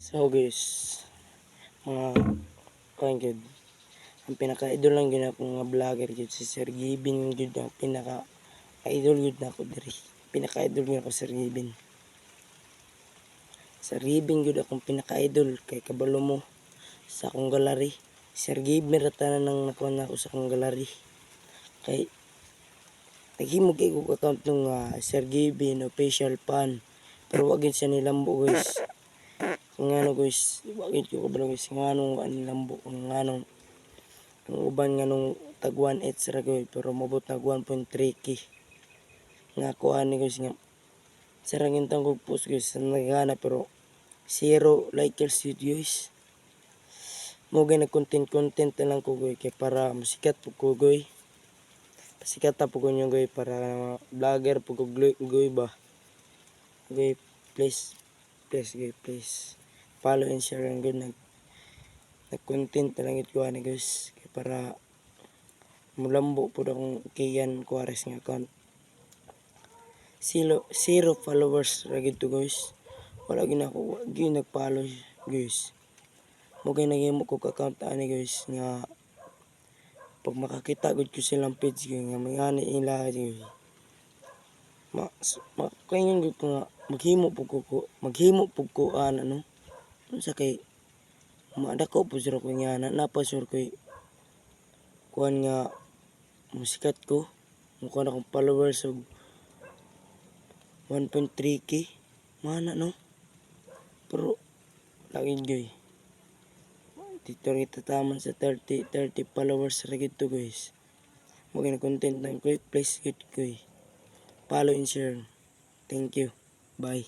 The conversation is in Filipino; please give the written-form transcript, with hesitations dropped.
So guys, mga kain gud. Ang pinaka-idol lang gyud ako nga vlogger gyud si Sir Gibin gyud ang pinaka-idol gyud nako diri. Pinaka-idol gyud ako Sir Gibin. Sir Gibin gyud akong pinaka-idol kay kabalo mo sa akong gallery. Sir Gibin ratanan nang nakuha na ako sa akong gallery. Kay naghimog kay kog account nung Sir Gibin official fan. Pero wag gyud siya nilambo guys. Ngano guys, wagit ko kabalo guys nganong nilambo nganong ang uban nganong tag 1.8 ra gyud pero mabot nag 1.3k. Nga ko ani guys nga sarang intang kog post guys nagana pero zero likers yun guys. Mo gay nag-content na lang ko guys kay para masikat po ko guys. Pasikat ta po ko nyo guys para vlogger po ko guys ba. Guys please guys follow and share ang good nag-content na lang ito ani guys kaya para mulambo po akong Kian Juarez nga account. Zero followers ra gid to guys. Wala gyud ako nag-follow guys. Mo kay naghimo ko account ani guys nga pag makakita gud ko silang page nga may ani ila guys. Kaingon gud ko nga maghimo pug ko ano unsa kay madako po sira ko nga napasure koy kuan nga musikat ko mukha na akong followers og 1.3k mana no pero lagi gay dito rin tataman sa 30 followers ra gid to guys mo gina content nang ko please gid ko follow and share. Thank you, bye.